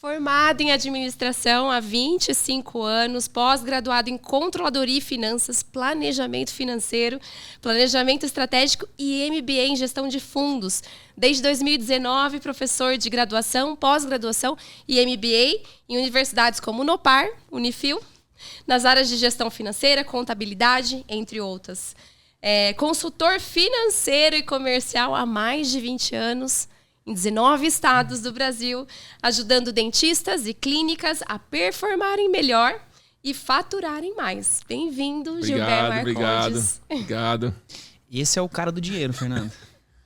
Formado em administração há 25 anos, pós-graduado em controladoria e finanças, planejamento financeiro, planejamento estratégico e MBA em gestão de fundos. Desde 2019, professor de graduação, pós-graduação e MBA em universidades como Unopar, Unifil, nas áreas de gestão financeira, contabilidade, entre outras. Consultor financeiro e comercial há mais de 20 anos, em 19 estados do Brasil, ajudando dentistas e clínicas a performarem melhor e faturarem mais. Bem-vindo, Gilberto Marcondes. Obrigado. Esse é o cara do dinheiro, Fernando.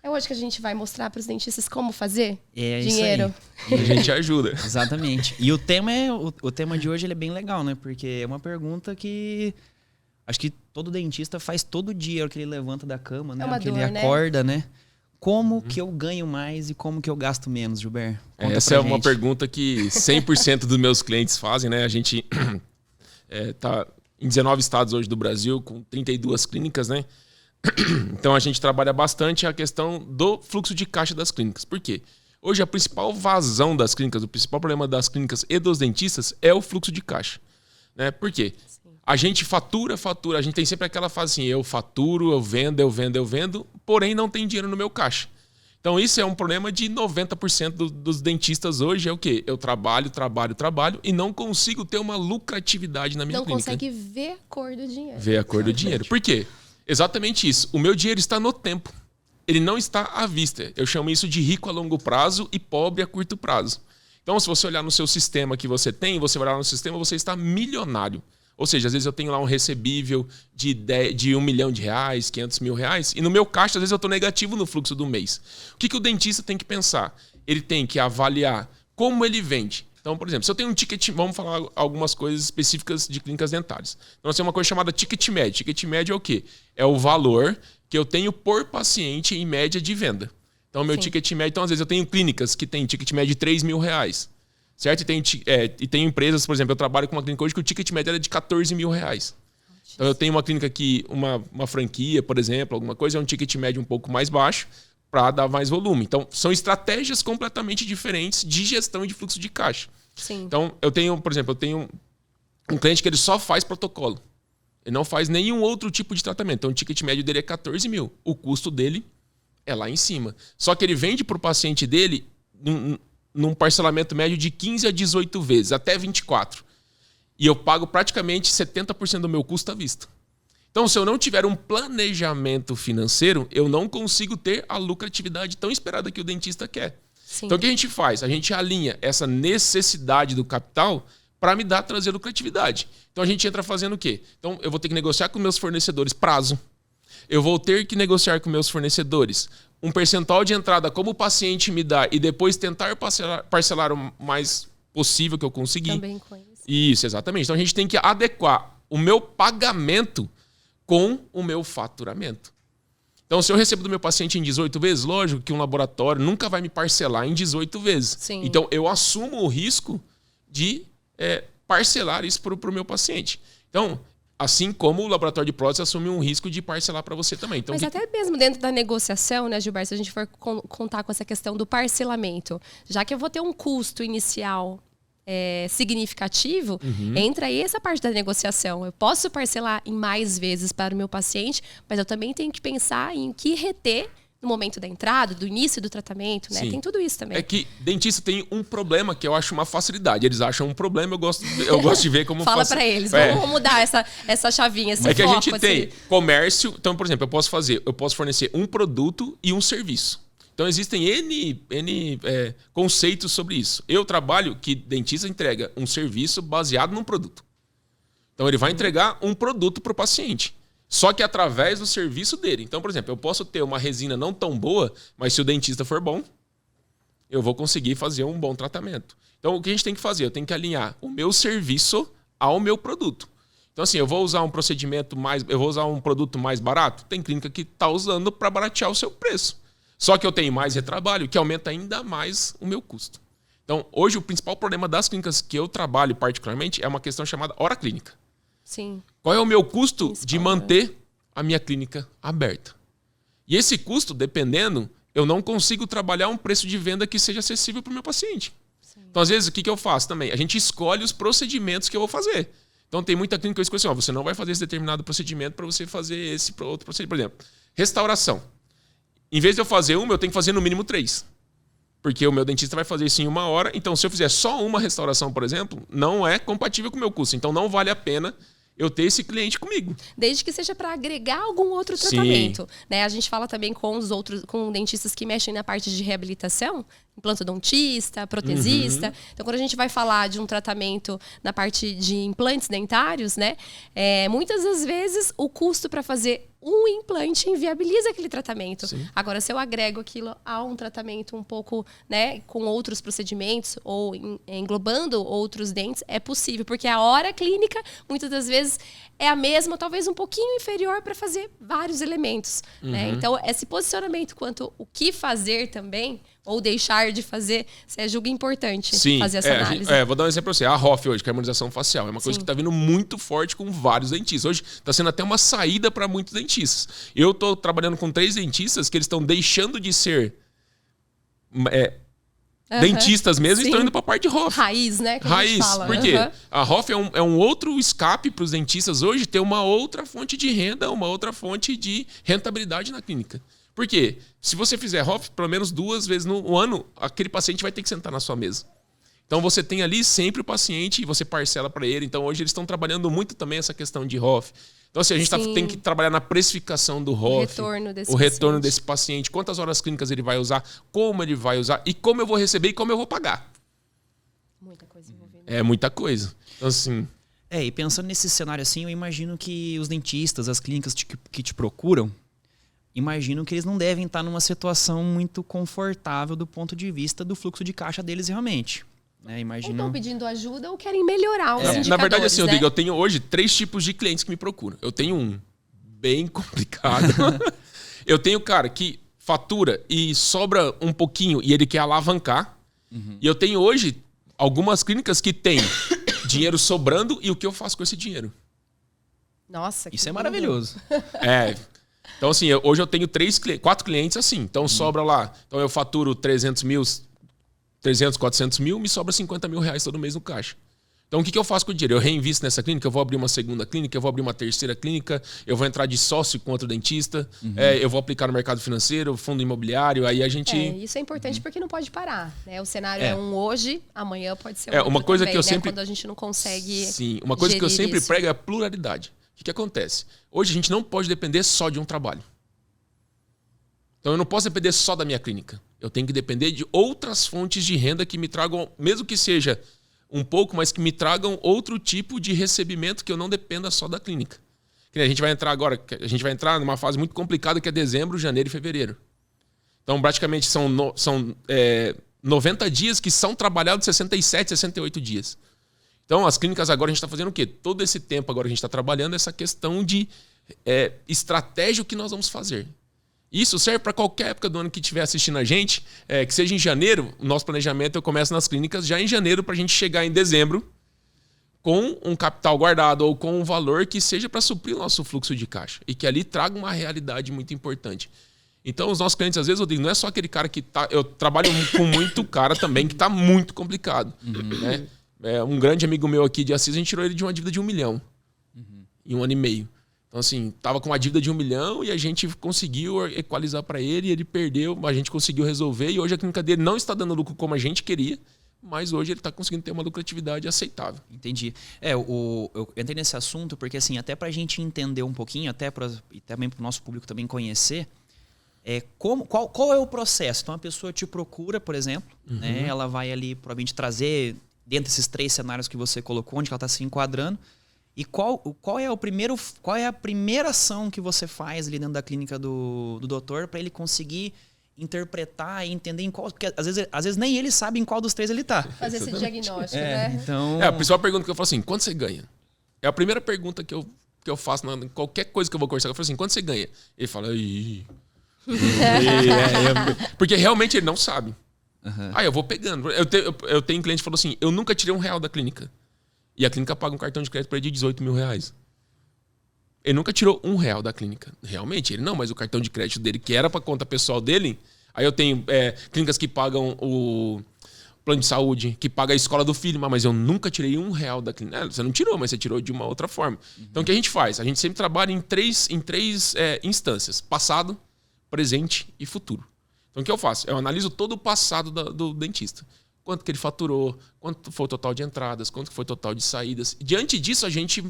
É hoje que a gente vai mostrar para os dentistas como fazer dinheiro. Isso aí. A gente ajuda. Exatamente. E o tema de hoje ele é bem legal, né? Porque é uma pergunta que acho que todo dentista faz todo dia, a hora que ele levanta da cama, né? É uma que dor, ele acorda, né? Como que eu ganho mais e como que eu gasto menos, Gilberto? Essa é uma pergunta que 100% dos meus clientes fazem, né? A gente tá em 19 estados hoje do Brasil, com 32 clínicas, né? Então a gente trabalha bastante a questão do fluxo de caixa das clínicas. Por quê? Hoje a principal vazão das clínicas, o principal problema das clínicas e dos dentistas é o fluxo de caixa. Né? Por quê? A gente fatura, a gente tem sempre aquela fase assim, eu faturo, eu vendo, porém não tem dinheiro no meu caixa. Então isso é um problema de 90% dos dentistas hoje, é o quê? Eu trabalho e não consigo ter uma lucratividade na minha clínica. Não consegue ver a cor do dinheiro. Ver a cor do dinheiro. Por quê? Exatamente isso. O meu dinheiro está no tempo. Ele não está à vista. Eu chamo isso de rico a longo prazo e pobre a curto prazo. Então se você olhar no seu sistema que você tem, você vai olhar no sistema, você está milionário. Ou seja, às vezes eu tenho lá um recebível de R$1 milhão, R$500 mil, e no meu caixa, às vezes eu estou negativo no fluxo do mês. O que o dentista tem que pensar? Ele tem que avaliar como ele vende. Então, por exemplo, se eu tenho um ticket, vamos falar algumas coisas específicas de clínicas dentárias. Então, nós temos uma coisa chamada ticket médio. Ticket médio é o quê? É o valor que eu tenho por paciente em média de venda. Então, meu ticket médio, então às vezes eu tenho clínicas que têm ticket médio de R$3 mil. Certo? E tem empresas, por exemplo, eu trabalho com uma clínica hoje que o ticket médio era de R$14 mil. Então eu tenho uma clínica que, uma franquia, por exemplo, alguma coisa, é um ticket médio um pouco mais baixo para dar mais volume. Então são estratégias completamente diferentes de gestão e de fluxo de caixa. Sim. Então eu tenho, por exemplo, um cliente que ele só faz protocolo. Ele não faz nenhum outro tipo de tratamento. Então o ticket médio dele é R$14 mil. O custo dele é lá em cima. Só que ele vende para o paciente dele num parcelamento médio de 15 a 18 vezes, até 24. E eu pago praticamente 70% do meu custo à vista. Então, se eu não tiver um planejamento financeiro, eu não consigo ter a lucratividade tão esperada que o dentista quer. Sim. Então, o que a gente faz? A gente alinha essa necessidade do capital para me trazer lucratividade. Então, a gente entra fazendo o quê? Então, eu vou ter que negociar com meus fornecedores prazo. Eu vou ter que negociar com meus fornecedores um percentual de entrada como o paciente me dá e depois tentar parcelar o mais possível que eu conseguir. Também com isso. Isso, exatamente. Então a gente tem que adequar o meu pagamento com o meu faturamento. Então se eu recebo do meu paciente em 18 vezes, lógico que um laboratório nunca vai me parcelar em 18 vezes. Sim. Então eu assumo o risco de parcelar isso para o meu paciente. Então, assim como o laboratório de prótese assume um risco de parcelar para você também. Então, mas até mesmo dentro da negociação, né, Gilberto, se a gente for contar com essa questão do parcelamento, já que eu vou ter um custo inicial significativo, entra aí essa parte da negociação. Eu posso parcelar em mais vezes para o meu paciente, mas eu também tenho que pensar em que reter no momento da entrada, do início do tratamento, né? Sim. Tem tudo isso também. É que dentista tem um problema que eu acho uma facilidade. Eles acham um problema, eu gosto de ver como Fala para eles, vamos mudar essa chavinha, esse foco. Que a gente tem comércio. Então, por exemplo, eu posso fornecer um produto e um serviço. Então, existem N conceitos sobre isso. Eu trabalho que dentista entrega um serviço baseado num produto. Então, ele vai entregar um produto para o paciente. Só que através do serviço dele. Então, por exemplo, eu posso ter uma resina não tão boa, mas se o dentista for bom, eu vou conseguir fazer um bom tratamento. Então, o que a gente tem que fazer? Eu tenho que alinhar o meu serviço ao meu produto. Então, assim, eu vou usar um produto mais barato? Tem clínica que está usando para baratear o seu preço. Só que eu tenho mais retrabalho, que aumenta ainda mais o meu custo. Então, hoje, o principal problema das clínicas que eu trabalho particularmente é uma questão chamada hora clínica. Sim. Qual é o meu custo de manter a minha clínica aberta? E esse custo, dependendo, eu não consigo trabalhar um preço de venda que seja acessível para o meu paciente. Então, às vezes, o que eu faço também? A gente escolhe os procedimentos que eu vou fazer. Então, tem muita clínica que eu escolho assim, ó, você não vai fazer esse determinado procedimento para você fazer esse outro procedimento. Por exemplo, restauração. Em vez de eu fazer uma, eu tenho que fazer no mínimo 3. Porque o meu dentista vai fazer isso em 1 hora. Então, se eu fizer só uma restauração, por exemplo, não é compatível com o meu custo. Então, não vale a pena eu ter esse cliente comigo. Desde que seja para agregar algum outro tratamento. Né? A gente fala também com dentistas que mexem na parte de reabilitação, implantodontista, protesista. Então, quando a gente vai falar de um tratamento na parte de implantes dentários, né? Muitas das vezes o custo para fazer um implante inviabiliza aquele tratamento. Sim. Agora, se eu agrego aquilo a um tratamento um pouco, né, com outros procedimentos ou englobando outros dentes, é possível. Porque a hora clínica, muitas das vezes, é a mesma, talvez um pouquinho inferior para fazer vários elementos. Né? Então, esse posicionamento quanto o que fazer também, ou deixar de fazer, você julga importante. Sim, fazer essa análise. Vou dar um exemplo para você. A ROF hoje, que é a harmonização facial, é uma coisa que está vindo muito forte com vários dentistas. Hoje está sendo até uma saída para muitos dentistas. Eu estou trabalhando com 3 dentistas que eles estão deixando de ser dentistas mesmo e estão indo para a parte de ROF. Raiz, né? Raiz, porque a ROF é um outro escape para os dentistas hoje ter uma outra fonte de renda, uma outra fonte de rentabilidade na clínica. Por quê? Se você fizer ROF pelo menos 2 vezes no ano, aquele paciente vai ter que sentar na sua mesa. Então você tem ali sempre o paciente e você parcela para ele. Então hoje eles estão trabalhando muito também essa questão de ROF. Então assim, a gente tem que trabalhar na precificação do ROF. O retorno desse paciente. Quantas horas clínicas ele vai usar, como ele vai usar e como eu vou receber e como eu vou pagar. Muita coisa envolvida. É muita coisa. Então assim... E pensando nesse cenário assim, eu imagino que os dentistas, as clínicas que te procuram, imagino que eles não devem estar numa situação muito confortável do ponto de vista do fluxo de caixa deles realmente. Imagino... Ou estão pedindo ajuda ou querem melhorar os indicadores. Na verdade, assim, Rodrigo, eu tenho hoje 3 tipos de clientes que me procuram. Eu tenho um bem complicado. Eu tenho cara que fatura e sobra um pouquinho e ele quer alavancar. E eu tenho hoje algumas clínicas que têm dinheiro sobrando e o que eu faço com esse dinheiro? Nossa, isso é maravilhoso. Então, assim, hoje eu tenho 4 clientes assim. Então, sobra lá. Então, eu faturo 300, 400 mil, me sobra 50 mil reais todo mês no caixa. Então, o que eu faço com o dinheiro? Eu reinvisto nessa clínica, eu vou abrir uma segunda clínica, eu vou abrir uma terceira clínica, eu vou entrar de sócio com outro dentista, eu vou aplicar no mercado financeiro, fundo imobiliário, aí a gente... isso é importante porque não pode parar. Né? O cenário é um hoje, amanhã pode ser outro uma coisa também, que eu né? sempre... Quando a gente não consegue uma coisa que eu sempre isso. prego é a pluralidade. O que acontece? Hoje a gente não pode depender só de um trabalho. Então eu não posso depender só da minha clínica. Eu tenho que depender de outras fontes de renda que me tragam, mesmo que seja um pouco, mas que me tragam outro tipo de recebimento que eu não dependa só da clínica. A gente vai entrar agora, numa fase muito complicada que é dezembro, janeiro e fevereiro. Então praticamente são 90 dias que são trabalhados 67, 68 dias. Então as clínicas agora a gente está fazendo o quê? Todo esse tempo agora a gente está trabalhando essa questão de estratégia, o que nós vamos fazer. Isso serve para qualquer época do ano que estiver assistindo a gente, que seja em janeiro. O nosso planejamento eu começo nas clínicas já em janeiro para a gente chegar em dezembro com um capital guardado ou com um valor que seja para suprir o nosso fluxo de caixa e que ali traga uma realidade muito importante. Então, os nossos clientes, às vezes, eu digo, não é só aquele cara que tá... Eu trabalho com muito cara também que está muito complicado. Né? Um grande amigo meu aqui de Assis, a gente tirou ele de uma dívida de 1 milhão em 1 ano e meio. Então, assim, tava com uma dívida de 1 milhão e a gente conseguiu equalizar para ele, ele perdeu, a gente conseguiu resolver e hoje a clínica dele não está dando lucro como a gente queria, mas hoje ele está conseguindo ter uma lucratividade aceitável. Entendi. Eu entrei nesse assunto porque, assim, até para a gente entender um pouquinho, e também para o nosso público também conhecer, qual é o processo? Então, a pessoa te procura, por exemplo, né? Ela vai ali provavelmente trazer, dentro desses 3 cenários que você colocou, onde ela está se enquadrando. E qual é a primeira ação que você faz ali dentro da clínica do doutor para ele conseguir interpretar e entender em qual... Porque às vezes nem ele sabe em qual dos 3 ele está. Fazer esse diagnóstico, né? Então... a principal pergunta que eu falo assim, quanto você ganha? É a primeira pergunta que eu faço em qualquer coisa que eu vou conversar. Eu falo assim, quanto você ganha? Ele fala... Porque realmente ele não sabe. Aí eu vou pegando. Eu tenho cliente que falou assim, eu nunca tirei R$1 da clínica. E a clínica paga um cartão de crédito para ele de 18 mil reais. Ele nunca tirou R$1 da clínica. Realmente, ele não, mas o cartão de crédito dele, que era para conta pessoal dele... Aí eu tenho clínicas que pagam plano de saúde, que paga a escola do filho, mas eu nunca tirei R$1 da clínica. Você não tirou, mas você tirou de uma outra forma. Então, o que a gente faz? A gente sempre trabalha em três instâncias. Passado, presente e futuro. Então, o que eu faço? Eu analiso todo o passado do dentista. Quanto que ele faturou, quanto foi o total de entradas, quanto foi o total de saídas. E, diante disso, a gente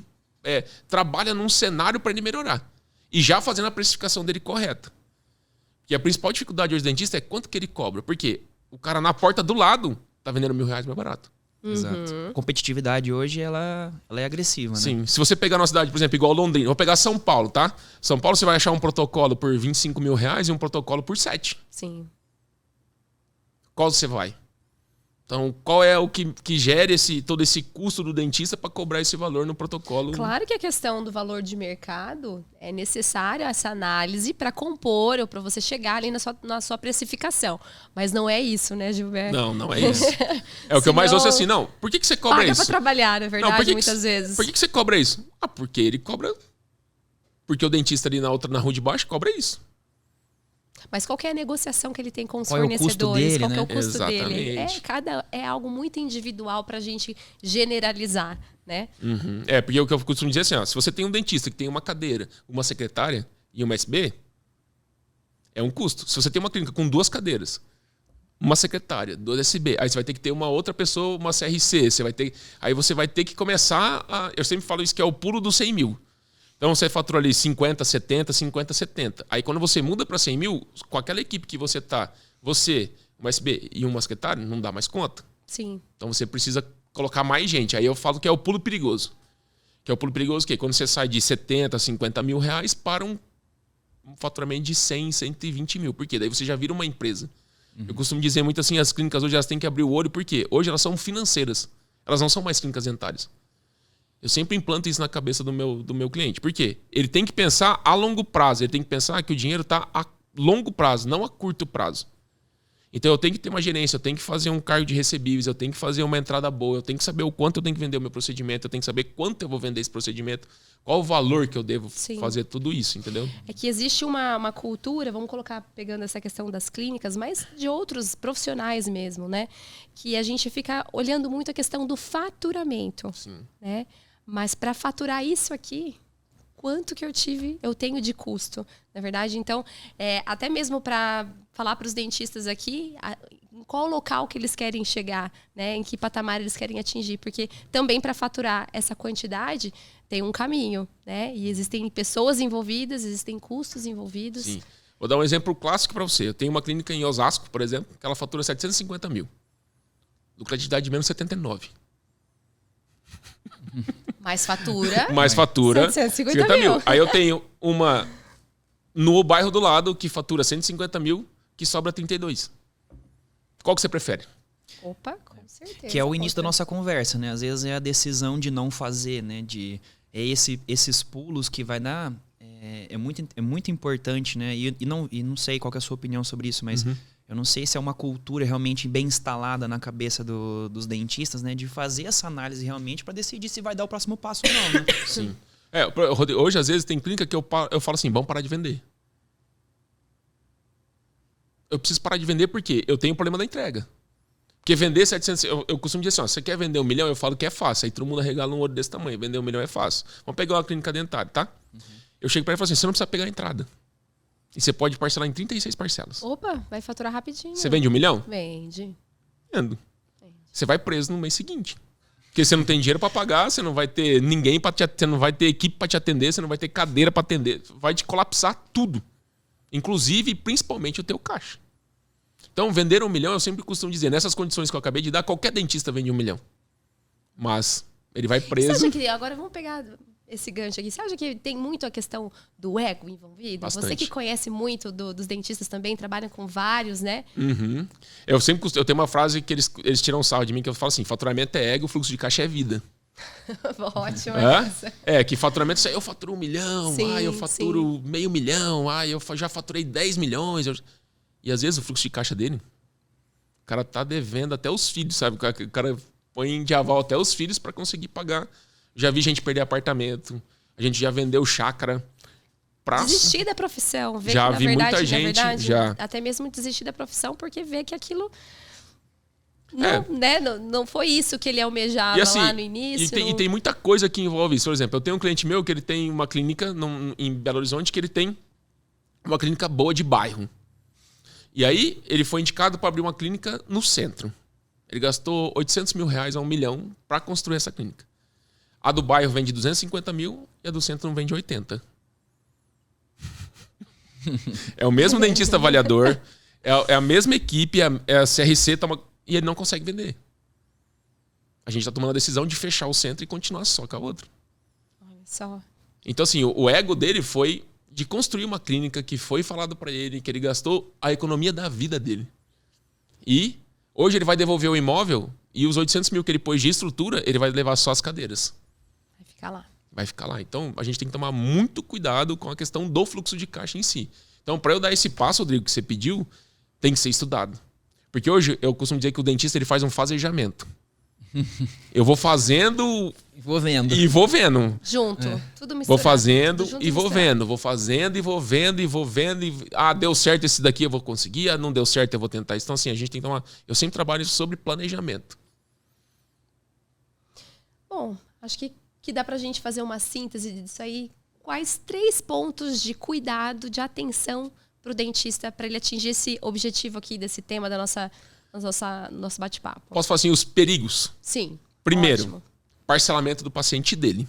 trabalha num cenário para ele melhorar. E já fazendo a precificação dele correta. Porque a principal dificuldade hoje do dentista é quanto que ele cobra. Por quê? O cara na porta do lado tá vendendo R$1.000 mais barato. Exato. A competitividade hoje, ela é agressiva, né? Sim. Se você pegar uma cidade, por exemplo, igual Londrina, vou pegar São Paulo, tá? São Paulo você vai achar um protocolo por R$25.000 e um protocolo por 7. Sim. Qual você vai? Então, qual é o que gera todo esse custo do dentista para cobrar esse valor no protocolo? Claro que a questão do valor de mercado é necessária essa análise para compor ou para você chegar ali na sua precificação. Mas não é isso, né, Gilberto? Não é isso. É o que eu mais ouço assim, não. Por que você cobra paga isso? Paga para trabalhar, na verdade, muitas vezes. Por que você cobra isso? Porque ele cobra... Porque o dentista ali na rua de baixo cobra isso. Mas qual que é a negociação que ele tem com os qual fornecedores? Qual que é o custo Exatamente. dele? É algo muito individual para a gente generalizar, né? Uhum. Porque o que eu costumo dizer é assim, ó, se você tem um dentista que tem uma cadeira, uma secretária e uma SB, é um custo. Se você tem uma clínica com 2 cadeiras, uma secretária, 2 SB, aí você vai ter que ter uma outra pessoa, uma CRC, aí você vai ter que começar eu sempre falo isso que é o pulo dos 100 mil. Então você fatura ali 50, 70, 50, 70. Aí quando você muda para 100 mil, com aquela equipe que você tá, você, uma SB e uma secretária, não dá mais conta. Sim. Então você precisa colocar mais gente. Aí eu falo que é o pulo perigoso. Que é o pulo perigoso que quando você sai de 70, 50 mil reais para um faturamento de 100, 120 mil. Por quê? Daí você já vira uma empresa. Eu costumo dizer muito assim, as clínicas hoje elas têm que abrir o olho, porque hoje elas são financeiras. Elas não são mais clínicas dentárias. Eu sempre implanto isso na cabeça do meu cliente. Por quê? Ele tem que pensar a longo prazo. Ele tem que pensar que o dinheiro está a longo prazo, não a curto prazo. Então eu tenho que ter uma gerência, eu tenho que fazer um cargo de recebíveis, eu tenho que fazer uma entrada boa, eu tenho que saber o quanto eu tenho que vender o meu procedimento, eu tenho que saber quanto eu vou vender esse procedimento, qual o valor que eu devo fazer tudo isso, entendeu? É que existe uma cultura, vamos colocar, pegando essa questão das clínicas, mas de outros profissionais mesmo, né? Que a gente fica olhando muito a questão do faturamento. Sim. Né? Mas para faturar isso aqui, quanto que eu tenho de custo, na verdade? Então, até mesmo para falar para os dentistas aqui, em qual local que eles querem chegar, né? Em que patamar eles querem atingir, porque também para faturar essa quantidade tem um caminho, né? E existem pessoas envolvidas, existem custos envolvidos. Sim. Vou dar um exemplo clássico para você. Eu tenho uma clínica em Osasco, por exemplo, que ela fatura 750 mil. Lucratividade de menos 79. Mais fatura. Mais fatura. 750 mil. Aí eu tenho uma no bairro do lado que fatura 150 mil, que sobra 32. Qual que você prefere? Opa, com certeza. Que é o início da nossa conversa, né? Às vezes é a decisão de não fazer, né? Esses pulos que vai dar é muito importante, né? E não sei qual que é a sua opinião sobre isso, mas eu não sei se é uma cultura realmente bem instalada na cabeça dos dentistas, né? De fazer essa análise realmente para decidir se vai dar o próximo passo ou não, né? Sim. Hoje, às vezes, tem clínica que eu falo assim, vamos parar de vender. Eu preciso parar de vender porque eu tenho o problema da entrega. Porque vender 700... Eu costumo dizer assim, ó, você quer vender 1 milhão? Eu falo que é fácil. Aí todo mundo arregala um olho desse tamanho. Vender 1 milhão é fácil. Vamos pegar uma clínica dentária, tá? Eu chego para ele e falo assim, você não precisa pegar a entrada. E você pode parcelar em 36 parcelas. Opa, vai faturar rapidinho. Você vende 1 milhão? Vende. Vendo. Você vai preso no mês seguinte. Porque você não tem dinheiro para pagar, você não vai ter ninguém para te atender, você não vai ter equipe para te atender, você não vai ter cadeira para atender. Vai te colapsar tudo. Inclusive, principalmente, o teu caixa. Então, vender 1 milhão, eu sempre costumo dizer, nessas condições que eu acabei de dar, qualquer dentista vende 1 milhão. Mas ele vai preso. Você acha que, agora vamos pegar esse gancho aqui, você acha que tem muito a questão do ego envolvido? Bastante. Você que conhece muito dos dentistas também, trabalha com vários, né? Uhum. Eu tenho uma frase que eles tiram sarro de mim, que eu falo assim, faturamento é ego, fluxo de caixa é vida. Ótimo. Que faturamento, eu faturo 1 milhão, sim, eu faturo meio milhão, eu já faturei 10 milhões. E às vezes o fluxo de caixa dele, o cara tá devendo até os filhos, sabe? O cara põe de aval até os filhos para conseguir pagar. Já vi gente perder apartamento, a gente já vendeu chácara. Desistir da profissão. Ver já que, na vi verdade, muita gente. verdade, já. Até mesmo desistir da profissão porque vê que aquilo... Não foi isso que ele almejava lá no início. E tem muita coisa que envolve isso. Por exemplo, eu tenho um cliente meu que ele tem uma clínica em Belo Horizonte, que ele tem uma clínica boa de bairro. E aí ele foi indicado para abrir uma clínica no centro. Ele gastou 800 mil reais a 1 milhão para construir essa clínica. A do bairro vende 250 mil e a do centro não vende 80. É o mesmo dentista avaliador, é a mesma equipe, é a CRC, e ele não consegue vender. A gente está tomando a decisão de fechar o centro e continuar só com a outra. Olha só. Então, assim, o ego dele foi de construir uma clínica que foi falado para ele, que ele gastou a economia da vida dele. E hoje ele vai devolver o imóvel e os 800 mil que ele pôs de estrutura, ele vai levar só as cadeiras. Vai ficar lá. Então, a gente tem que tomar muito cuidado com a questão do fluxo de caixa em si. Então, para eu dar esse passo, Rodrigo, que você pediu, tem que ser estudado. Porque hoje eu costumo dizer que o dentista ele faz um fasejamento. Eu vou fazendo... E vou vendo. Junto. Tudo misturado. Vou fazendo e vou vendo. Vou fazendo e vou vendo e vou vendo. Deu certo esse daqui, eu vou conseguir. Não deu certo, eu vou tentar. Então, assim, a gente tem que tomar... Eu sempre trabalho sobre planejamento. Bom, acho que dá pra gente fazer uma síntese disso aí. Quais 3 pontos de cuidado, de atenção pro dentista para ele atingir esse objetivo aqui desse tema da nosso bate-papo? Posso falar assim, os perigos? Sim. Primeiro, ótimo. Parcelamento do paciente dele.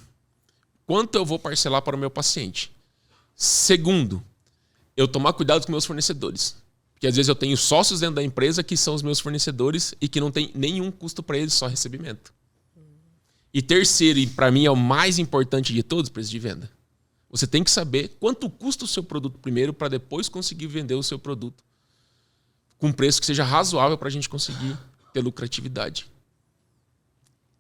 Quanto eu vou parcelar para o meu paciente? Segundo, eu tomar cuidado com meus fornecedores. Porque às vezes eu tenho sócios dentro da empresa que são os meus fornecedores e que não tem nenhum custo para eles, só recebimento. E terceiro, e para mim é o mais importante de todos, preço de venda. Você tem que saber quanto custa o seu produto primeiro para depois conseguir vender o seu produto com um preço que seja razoável para a gente conseguir ter lucratividade.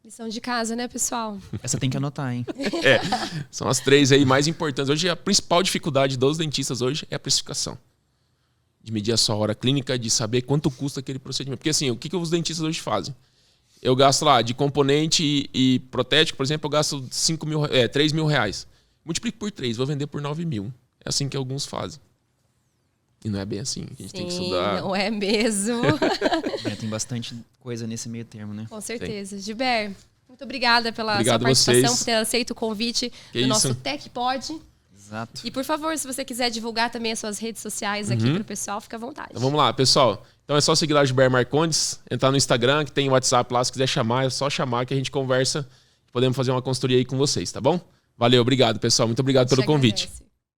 Lição de casa, né, pessoal? Essa tem que anotar, hein? São as 3 aí mais importantes. Hoje a principal dificuldade dos dentistas hoje é a precificação. De medir a sua hora clínica, de saber quanto custa aquele procedimento. Porque assim, o que os dentistas hoje fazem? Eu gasto lá de componente e protético, por exemplo, eu gasto 3 mil reais. Multiplico por 3, vou vender por 9 mil. É assim que alguns fazem. E não é bem assim. A gente tem que estudar. Não é mesmo. Tem bastante coisa nesse meio termo, né? Com certeza. Gilber, muito obrigada pela Obrigado sua participação, vocês. por ter aceito o convite do nosso TecPod. Exato. E, por favor, se você quiser divulgar também as suas redes sociais aqui para o pessoal, fica à vontade. Então vamos lá, pessoal. Então é só seguir lá o Gilber Marcondes, entrar no Instagram, que tem WhatsApp lá, se quiser chamar, é só chamar que a gente conversa. Podemos fazer uma consultoria aí com vocês, tá bom? Valeu, obrigado, pessoal. Muito obrigado pelo convite.